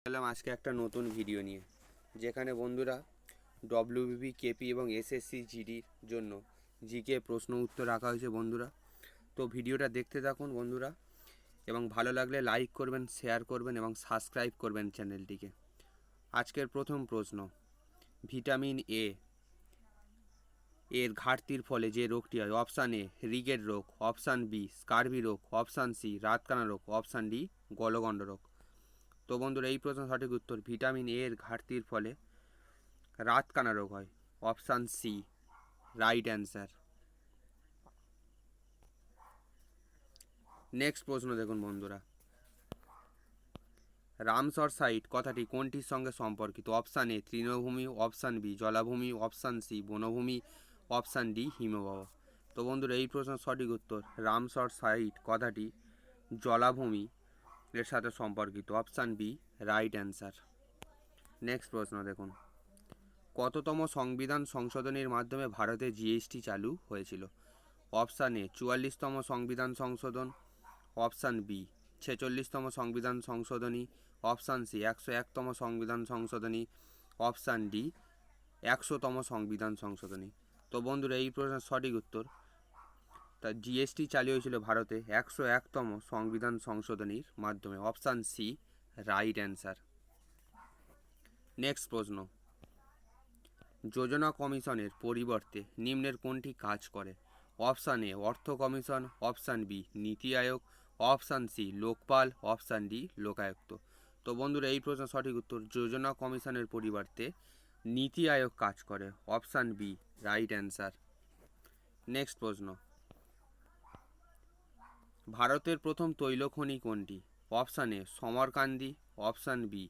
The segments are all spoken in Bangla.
এলাম আজকে একটা নতুন ভিডিও নিয়ে, যেখানে বন্ধুরা ডব্লিউবিপি, কেপি এবং এসএসসি জিডির জন্য জিকে প্রশ্ন উত্তর রাখা হয়েছে বন্ধুরা। তো ভিডিওটা দেখতে থাকুন বন্ধুরা, এবং ভালো লাগলে লাইক করবেন, শেয়ার করবেন এবং সাবস্ক্রাইব করবেন চ্যানেলটিকে। আজকের প্রথম প্রশ্ন, ভিটামিন এর ঘাটতির ফলে যে রোগটি হয়। অপশান এ রিকেট রোগ, অপশান বি স্কারভি রোগ, অপশান সি রাতকানা রোগ, অপশান ডি গলগণ্ড রোগ। তো বন্ধুরা, এই প্রশ্ন সঠিক উত্তর ভিটামিন এর ঘাটতির ফলে রাতকানা রোগ হয়। Option C right answer. Next প্রশ্ন দেখুন বন্ধুরা, রামসর সাইট কথাটি কোনটির সঙ্গে সম্পর্কিত। অপশান এ তৃণভূমি, অপশান বি জলাভূমি, অপশান সি বনভূমি, অপশান ডি হিমবাহ। তো বন্ধুরা, এই প্রশ্ন সঠিক উত্তর রামসর সাইট কথাটি জলাভূমি এর সাথে সম্পর্কিত। Option B right answer. Next প্রশ্ন দেখুন, কততম সংবিধান সংশোধনীর মাধ্যমে ভারতে জিএসটি চালু হয়েছিল। অপশান এ 44তম সংবিধান সংশোধন, অপশান বি 46তম সংবিধান সংশোধনী, অপশান সি 101তম সংবিধান সংশোধনী, অপশান ডি 100তম সংবিধান সংশোধনী। তো বন্ধুরা, এই প্রশ্নের সঠিক উত্তর তা জিএসটি চালু হয়েছিল ভারতে 101তম সংবিধান সংশোধনীর মাধ্যমে। Option C right answer. Next প্রশ্ন, যোজনা কমিশনের পরিবর্তে নিম্নের কোনটি কাজ করে। অপশান এ অর্থ commission, option B Niti Aayog, option C Lokpal, option D Lokayukta. তো বন্ধুরা, এই প্রশ্ন সঠিক উত্তর যোজনা কমিশনের পরিবর্তে নীতি আয়োগ কাজ করে। Option B right answer. Next প্রশ্ন, ভারতের প্রথম তৈল খনি কোনটি। Option A Samarkandi, option B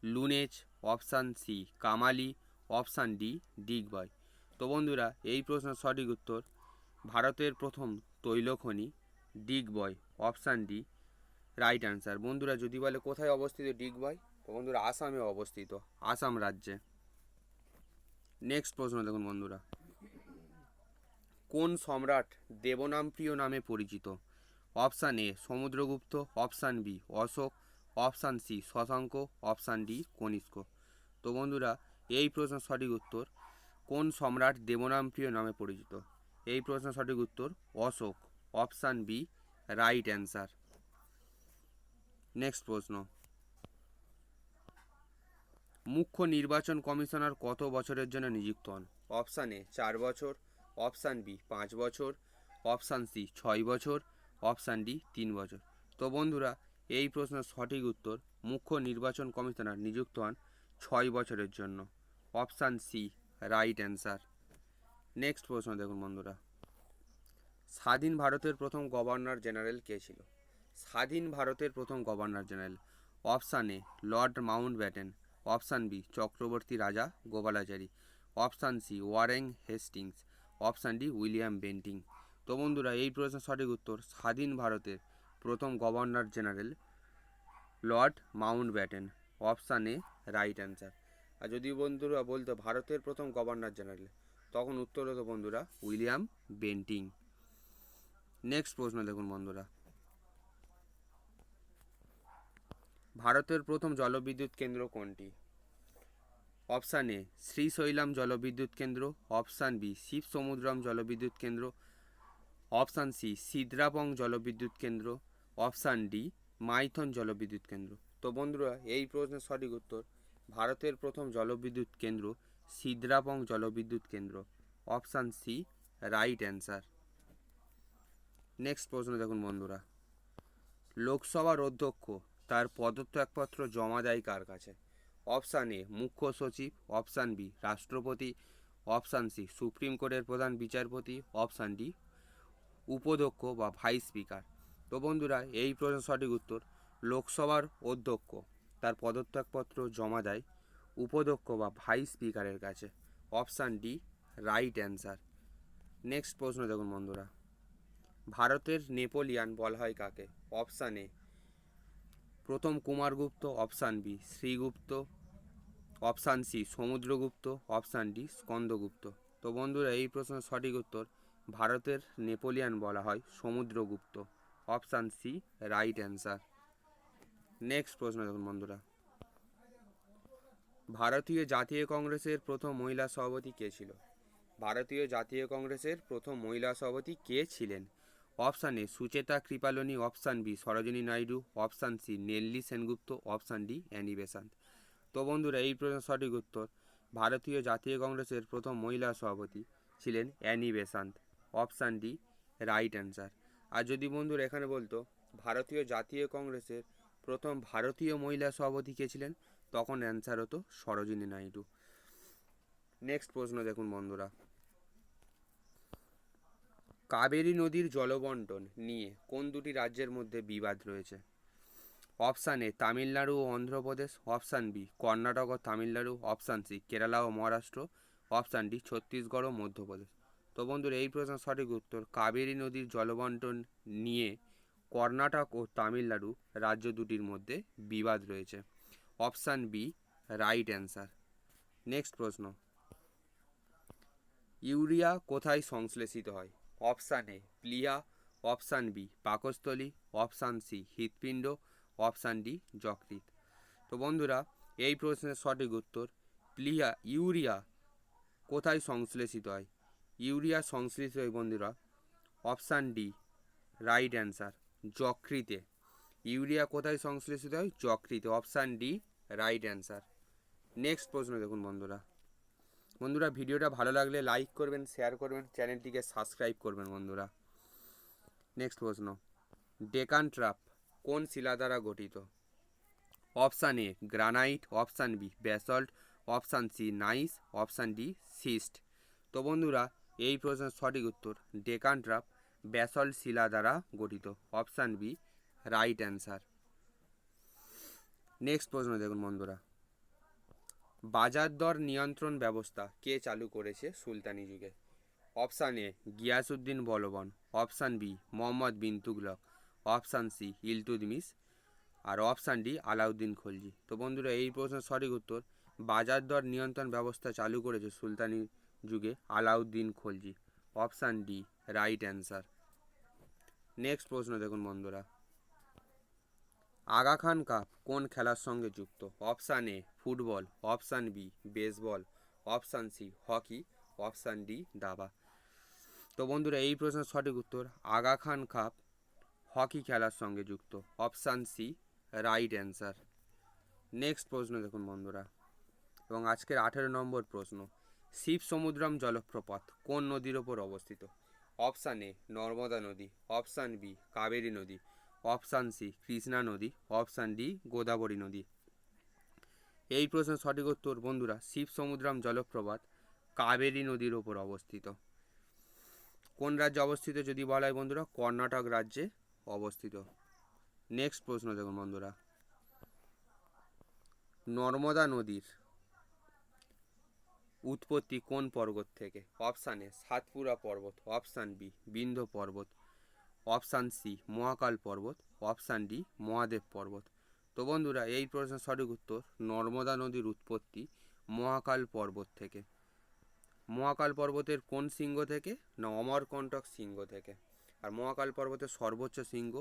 Lunej, option C Kamali, option D Digboi. তো বন্ধুরা, এই প্রশ্নের সঠিক উত্তর ভারতের প্রথম তৈল খনি Digboi. Option D right answer. বন্ধুরা, যদি বলে কোথায় অবস্থিত ডিগবয়, তো বন্ধুরা আসামে অবস্থিত, আসাম রাজ্যে। নেক্সট প্রশ্ন দেখুন বন্ধুরা, কোন সম্রাট দেবনামপ্রিয় নামে পরিচিত। Option A Samudragupta, option B Ashoka, option C Shashanka, option D Kanishka. তো বন্ধুরা, এই প্রশ্নের সঠিক উত্তর কোন সম্রাট দেবনামপ্রিয় নামে পরিচিত। এই প্রশ্নের সঠিক উত্তর Ashoka. Option B right answer. Next প্রশ্ন, মুখ্য নির্বাচন কমিশনার কত বছরের জন্য নিযুক্ত হন। অপশান এ 4 বছর, অপশান বি 5 বছর, অপশান সি 6 বছর, অপশান ডি 3 বছর। তো বন্ধুরা, এই প্রশ্নের সঠিক উত্তর মুখ্য নির্বাচন কমিশনার নিযুক্ত হন 6 বছরের জন্য। Option C right answer. Next প্রশ্ন দেখুন বন্ধুরা, স্বাধীন ভারতের প্রথম গভর্নর জেনারেল কে ছিল। স্বাধীন ভারতের প্রথম governor general. Option A Lord Mountbatten, option B Chakravarti Raja Gopalachari, option C Warren Hastings, option D William Bentinck. তো বন্ধুরা, এই প্রশ্নের সঠিক উত্তর স্বাধীন ভারতের প্রথম governor general Lord Mountbatten. Option A right answer. আর যদি বন্ধুরা বলতো ভারতের প্রথম গভর্নর জেনারেল, তখন উত্তর হতো বন্ধুরা উইলিয়াম বেন্টিং। নেক্সট প্রশ্ন দেখুন বন্ধুরা, ভারতের প্রথম জলবিদ্যুৎ কেন্দ্র কোনটি। অপশান এ শ্রীশৈলাম জলবিদ্যুৎ কেন্দ্র, অপশান বি শিব সমুদ্রম জলবিদ্যুৎ কেন্দ্র, অপশান সি সিদ্রাপং জলবিদ্যুৎ কেন্দ্র, অপশান ডি মাইথন জলবিদ্যুৎ কেন্দ্র। তো বন্ধুরা, এই প্রশ্নের সঠিক উত্তর ভারতের প্রথম জলবিদ্যুৎ কেন্দ্র সিদ্রাপং জলবিদ্যুৎ কেন্দ্র। Option C right answer. Next প্রশ্ন দেখুন বন্ধুরা, লোকসভার অধ্যক্ষ তার পদত্যাগপত্র জমা দেয় কার কাছে। অপশান এ মুখ্য সচিব, অপশান বি রাষ্ট্রপতি, অপশান সি সুপ্রিম কোর্টের প্রধান বিচারপতি, অপশান ডি উপাধ্যক্ষ বা ভাইস স্পিকার। তো বন্ধুরা, এই প্রশ্নের সঠিক উত্তর লোকসভার অধ্যক্ষ তার পদত্যাগপত্র জমা দেয় উপাধ্যক্ষ বা ভাইস স্পিকারের কাছে। Option D right answer. Next প্রশ্ন দেখুন বন্ধুরা, ভারতের নেপোলিয়ান বলা হয় কাকে। অপশান এ প্রথম Kumaragupta, option B Srigupta, option C Samudragupta, option D Skandagupta. তো বন্ধুরা, এই প্রশ্নের সঠিক উত্তর ভারতের নেপোলিয়ান বলা হয় Samudragupta. Option C right answer. Next প্রশ্ন দেখুন বন্ধুরা, ভারতীয় জাতীয় কংগ্রেসের প্রথম মহিলা সভাপতি কে ছিল? ভারতীয় জাতীয় কংগ্রেসের প্রথম মহিলা সভাপতি কে ছিলেন? Option A Sucheta Kripalani, option B Sarojini Naidu, option C Nellie Sengupta, option D Annie Besant. তো বন্ধুরা, এই প্রশ্নের সঠিক উত্তর ভারতীয় জাতীয় কংগ্রেসের প্রথম মহিলা সভাপতি ছিলেন Annie Besant. Option D right answer. আর যদি বন্ধুরা এখানে বলতো ভারতীয় জাতীয় কংগ্রেসের প্রথম ভারতীয় মহিলা সভাপতি কে ছিলেন, তখন অ্যান্সার হতো সরোজিনী নাইডু। নেক্সট প্রশ্ন দেখুন বন্ধুরা, কাবেরী নদীর জলবন্টন নিয়ে কোন দুটি রাজ্যের মধ্যে বিবাদ রয়েছে? অপশান এ তামিলনাড়ু ও অন্ধ্রপ্রদেশ, অপশান বি কর্ণাটক ও তামিলনাড়ু, অপশান সি কেরালা ও মহারাষ্ট্র, অপশান ডি ছত্তিশগড় ও মধ্যপ্রদেশ। তো বন্ধুরা, এই প্রশ্নের সঠিক উত্তর কাবেরী নদীর জলবন্টন নিয়ে কর্ণাটক ও তামিলনাড়ু রাজ্য দুটির মধ্যে বিবাদ রয়েছে। Option B right answer. Next প্রশ্ন, ইউরিয়া কোথায় সংশ্লেষিত হয়? অপশান এ প্লিহা, অপশান বি পাকস্থলী, অপশান সি হৃৎপিণ্ড, অপশান ডি যকৃৎ। তো বন্ধুরা, এই প্রশ্নের সঠিক উত্তর ইউরিয়া কোথায় সংশ্লেষিত হয়? ইউরিয়া সংশ্লেষিত হয় বন্ধুরা, অপশান ডি রাইট অ্যান্সার, যকৃতে। ইউরিয়া কোথায় সংশ্লেষিত হয়? যকৃতে। Option D right answer. Next প্রশ্ন দেখুন বন্ধুরা, ভিডিওটা ভালো লাগলে লাইক করবেন, শেয়ার করবেন, চ্যানেলটিকে সাবস্ক্রাইব করবেন বন্ধুরা। নেক্সট প্রশ্ন, ডেকান ট্রাপ কোন শিলা দ্বারা গঠিত? Option A granite, option B basalt, option C gneiss, option D schist. তো বন্ধুরা, এই প্রশ্নের সঠিক উত্তর ডেকান ট্রাপ ব্যাসল্ট শিলা দ্বারা গঠিত। Option B right answer. Next প্রশ্ন দেখুন বন্ধুরা, বাজার দর নিয়ন্ত্রণ ব্যবস্থা কে চালু করেছে সুলতানি যুগে? Option A Ghiyasuddin Balban, option B Mohammad bin Tughlaq, option C Iltutmish, আর অপশান ডি আলাউদ্দিন খলজি। তো বন্ধুরা, এই প্রশ্নের সঠিক উত্তর বাজার দর নিয়ন্ত্রণ ব্যবস্থা চালু করেছে সুলতানি যুগে Alauddin Khalji. Option D right answer. Next প্রশ্ন দেখুন বন্ধুরা, আগা খান কাপ কোন খেলার সঙ্গে যুক্ত? Option A football, option B baseball, option C hockey, option D দাবা। তো বন্ধুরা, এই প্রশ্নের সঠিক উত্তর আগা খান কাপ হকি খেলার সঙ্গে যুক্ত। Option C right answer. Next প্রশ্ন দেখুন বন্ধুরা, এবং আজকের 18 নম্বর প্রশ্ন, শিব সমুদ্রম জলপ্রপাত কোন নদীর ওপর অবস্থিত? অপশান এ নর্মদা নদী, অপশান বি কাবেরী নদী, অপশান সি কৃষ্ণা নদী, অপশান ডি গোদাবরী নদী। এই প্রশ্নের সঠিক উত্তর বন্ধুরা শিব সমুদ্রম জলপ্রপাত কাবেরী নদীর ওপর অবস্থিত। কোন রাজ্যে অবস্থিত যদি বলা হয় বন্ধুরা? কর্ণাটক রাজ্যে অবস্থিত। নেক্সট প্রশ্ন দেখুন বন্ধুরা, নর্মদা নদীর উৎপত্তি কোন পর্বত থেকে? অপশান এ সাতপুরা পর্বত, অপশান বি বিন্ধ্য পর্বত, অপশান সি মহাকাল পর্বত, অপশান ডি মহাদেব পর্বত। তো বন্ধুরা, এই প্রশ্নের সঠিক উত্তর নর্মদা নদীর উৎপত্তি মহাকাল পর্বত থেকে। মহাকাল পর্বতের কোন শৃঙ্গ থেকে? না অমরকণ্টক শৃঙ্গ থেকে। আর মহাকাল পর্বতের সর্বোচ্চ শৃঙ্গ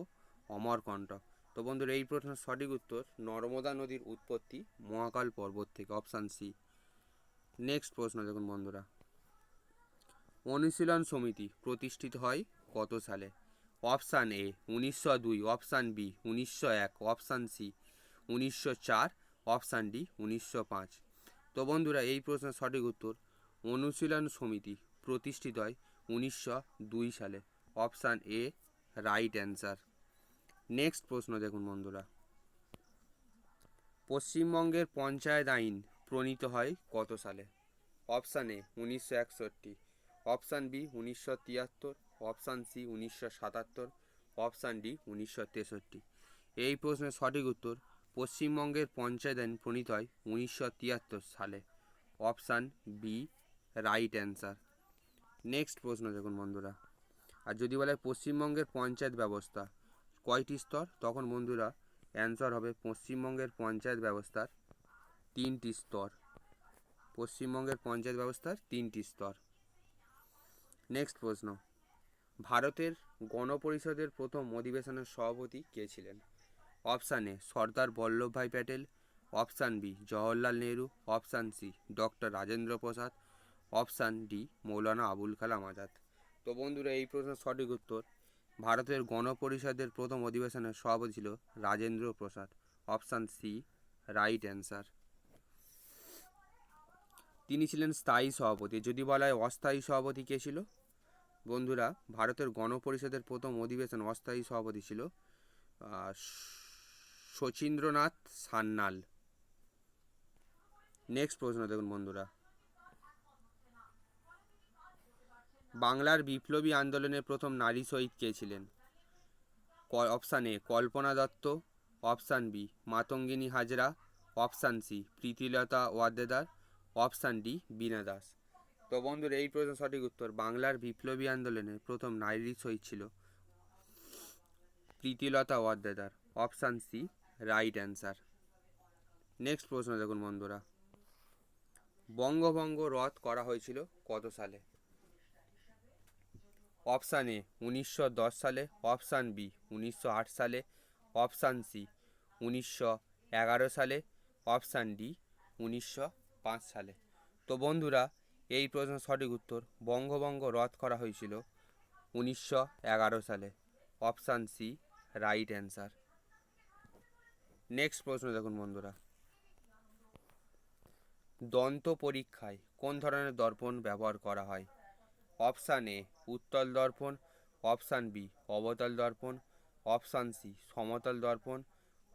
অমরকণ্টক। তো বন্ধুরা, এই প্রশ্নের সঠিক উত্তর নর্মদা নদীর উৎপত্তি মহাকাল পর্বত থেকে। Option C. নেক্সট প্রশ্ন দেখুন বন্ধুরা, অনুশীলন সমিতি প্রতিষ্ঠিত হয় কত সালে? Option A 1902, option B 1901, option C 1904, option D 1905। তো বন্ধুরা, এই প্রশ্নের সঠিক উত্তর অনুশীলন সমিতি প্রতিষ্ঠিত হয় 1902 সালে। Option A right answer. Next প্রশ্ন দেখুন বন্ধুরা, পশ্চিমবঙ্গের পঞ্চায়েত আইন প্রণীত হয় কত সালে? Option A 1961, option B 1973, option C 1977, option D 1963। এই প্রশ্নের সঠিক উত্তর পশ্চিমবঙ্গের পঞ্চায়েত আইন প্রণীত হয় 1973 সালে। Option B right answer. Next প্রশ্ন দেখুন বন্ধুরা, আর যদি বলে পশ্চিমবঙ্গের পঞ্চায়েত ব্যবস্থা কয়টি স্তর, তখন বন্ধুরা অ্যান্সার হবে পশ্চিমবঙ্গের পঞ্চায়েত ব্যবস্থার 3টি স্তর। পশ্চিমবঙ্গের পঞ্চায়েত ব্যবস্থার 3টি স্তর। নেক্সট প্রশ্ন, ভারতের গণপরিষদের প্রথম অধিবেশনের সভাপতি কে ছিলেন? Option A Sardar Vallabhbhai Patel, option B Jawaharlal Nehru, option C doctor Rajendra Prasad, option D Maulana Abul Kalam Azad. তো বন্ধুরা, এই প্রশ্নের সঠিক উত্তর ভারতের গণপরিষদের প্রথম অধিবেশনের সভাপতি ছিল Rajendra Prasad. Option C right answer. তিনি ছিলেন স্থায়ী সভাপতি। যদি বলা হয় অস্থায়ী সভাপতি কে ছিল, বন্ধুরা ভারতের গণপরিষদের প্রথম অধিবেশন অস্থায়ী সভাপতি ছিল শচীন্দ্রনাথ সান্যাল। নেক্সট প্রশ্ন দেখুন বন্ধুরা, বাংলার বিপ্লবী আন্দোলনের প্রথম নারী শহীদ কে ছিলেন? Option A Kalpana Datta, option B Matangini Hazra, option C Pritilata Waddedar, option D Bina Das. তো বন্ধুরা, এই প্রশ্ন সঠিক উত্তর বাংলার বিপ্লবী আন্দোলনের প্রথম নারী শহীদ ছিল Pritilata Waddedar. Option C right answer. Next প্রশ্ন দেখুন বন্ধুরা, বঙ্গভঙ্গ রদ করা হয়েছিল কত সালে? অপশান এ 1910 সালে, অপশান বি 1908 সালে, অপশান সি 1911 সালে, অপশান ডি 1905 সালে। তো বন্ধুরা, এই প্রশ্নের সঠিক উত্তর বঙ্গভঙ্গ রদ করা হয়েছিল 1911 সালে। Option C right answer. Next প্রশ্ন দেখুন বন্ধুরা, দন্ত পরীক্ষায় কোন ধরনের দর্পণ ব্যবহার করা হয়? অপশান এ উত্তল দর্পণ, অপশান বি অবতল দর্পণ, অপশান সি সমতল দর্পণ,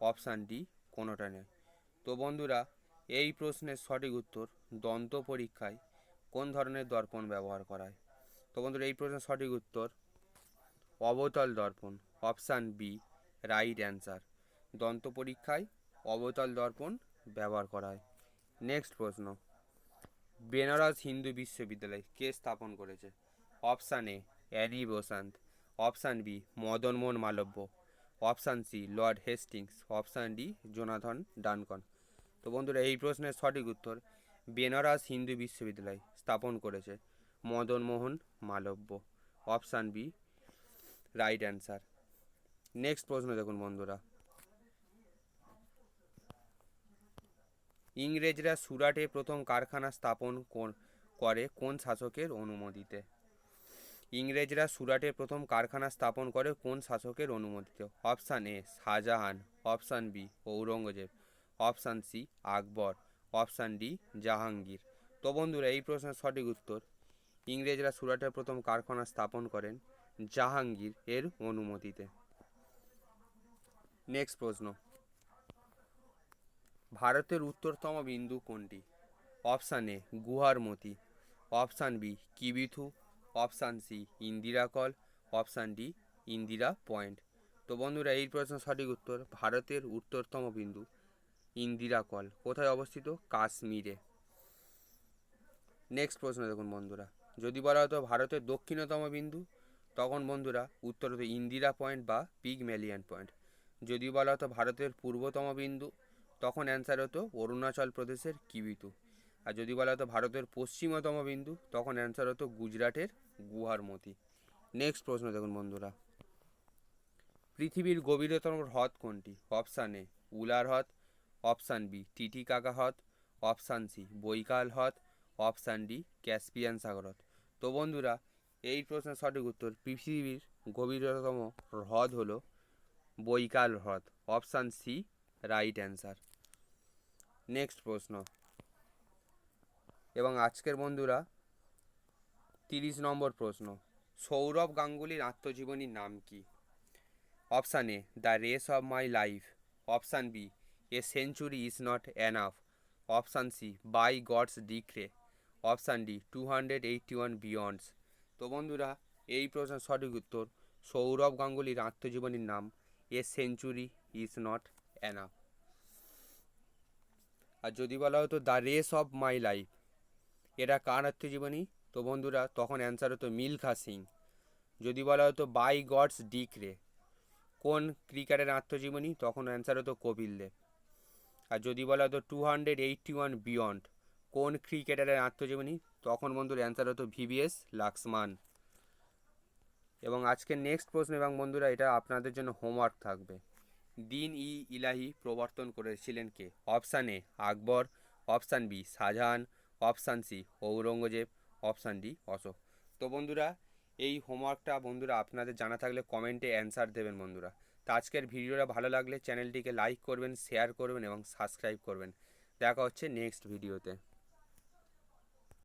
অপশান ডি কোনোটা নয়। তো বন্ধুরা, এই প্রশ্নের সঠিক উত্তর দন্ত পরীক্ষায় কোন ধরনের দর্পণ ব্যবহার করা হয়? তো বন্ধুরা, এই প্রশ্নের সঠিক উত্তর অবতল দর্পণ। Option B right answer. দন্ত পরীক্ষায় অবতল দর্পণ ব্যবহার করা হয়। নেক্সট প্রশ্ন, বেনারস হিন্দু বিশ্ববিদ্যালয় কে স্থাপন করেছে? Option A Annie Besant, option B Madan Mohan Malviya, option C lord Hastings, option D Jonathan Duncan. তো বন্ধুরা, এই প্রশ্নের সঠিক উত্তর বেনারস হিন্দু বিশ্ববিদ্যালয় স্থাপন করেছে Madan Mohan Malviya. Option B right answer. Next প্রশ্ন দেখুন বন্ধুরা, ইংরেজরা সুরাটে প্রথম কারখানা স্থাপন করে কোন শাসকের অনুমতিতে? ইংরেজরা সুরাটে প্রথম কারখানা স্থাপন করে কোন শাসকের অনুমতিতে? Option A Shah Jahan, option B Aurangzeb, option C Akbar, option D Jahangir. তো বন্ধুরা, এই প্রশ্নের সঠিক উত্তর ইংরেজরা সুরাটে প্রথম কারখানা স্থাপন করেন জাহাঙ্গীর এর অনুমতিতে। নেক্সট প্রশ্ন, ভারতের উত্তরতম বিন্দু কোনটি? Option A Guhar Moti, option B Kibithu, option C Indira Col, option D Indira Point. তো বন্ধুরা, এই প্রশ্নের সঠিক উত্তর ভারতের উত্তরতম বিন্দু ইন্দিরা কল। কোথায় অবস্থিত? কাশ্মীরে। নেক্সট প্রশ্ন দেখুন বন্ধুরা, যদি বলা হতো ভারতের দক্ষিণতম বিন্দু, তখন বন্ধুরা উত্তর হতো ইন্দিরা পয়েন্ট বা পিগম্যালিয়ান পয়েন্ট। যদি বলা হতো ভারতের পূর্বতম বিন্দু, তখন অ্যান্সার হতো অরুণাচল প্রদেশের কিবিথু। আর যদি বলা হতো ভারতের পশ্চিমতম বিন্দু, তখন অ্যান্সার হতো গুজরাটের গুহারমতি। নেক্সট প্রশ্ন দেখুন বন্ধুরা, পৃথিবীর গভীরতম হ্রদ কোনটি? অপশান এ উলার হ্রদ, অপশান বি টিটিকাকা হ্রদ, অপশান সি বৈকাল হ্রদ, অপশান ডি ক্যাসপিয়ান সাগর হ্রদ। তো বন্ধুরা, এই প্রশ্নের সঠিক উত্তর পৃথিবীর গভীরতম হ্রদ হলো বৈকাল হ্রদ। Option C right answer. Next প্রশ্ন, এবং আজকের বন্ধুরা 30 নম্বর প্রশ্ন, সৌরভ গাঙ্গুলির আত্মজীবনীর নাম কি? Option A the race of my life, option B a century is not enough, option C by God's decree, option D 281 beyonds. তো বন্ধুরা, এই প্রশ্নের সঠিক উত্তর সৌরভ গাঙ্গুলির আত্মজীবনীর নাম a century is not enough. আর যদি বলা হতো the race of my life, এটা কার আত্মজীবনী? তো বন্ধুরা, তখন অ্যান্সার হতো মিলখা সিং। যদি বলা হতো বাই গডস ডিক্রে, কোন ক্রিকেটের আত্মজীবনী? তখন অ্যান্সার হতো কপিল দেব। আর যদি বলা হতো 281 বিয়ন্ড, কোন ক্রিকেটারের আত্মজীবনী? তখন বন্ধুর অ্যান্সার হতো ভিভিএস লাক্সমান। এবং আজকের নেক্সট প্রশ্ন, এবং বন্ধুরা এটা আপনাদের জন্য হোমওয়ার্ক থাকবে, দিন ই ইলাহি প্রবর্তন করেছিলেন কে? Option A Akbar, option B Shah Jahan, option C Aurangzeb, option D Ashoka. তো বন্ধুরা, এই হোমওয়ার্কটা বন্ধুরা আপনাদের জানা থাকলে কমেন্টে অ্যান্সার দেবেন বন্ধুরা। তো আজকের ভিডিওটা ভালো লাগলে চ্যানেলটিকে লাইক করবেন, শেয়ার করবেন এবং সাবস্ক্রাইব করবেন। দেখা হচ্ছে নেক্সট ভিডিওতে।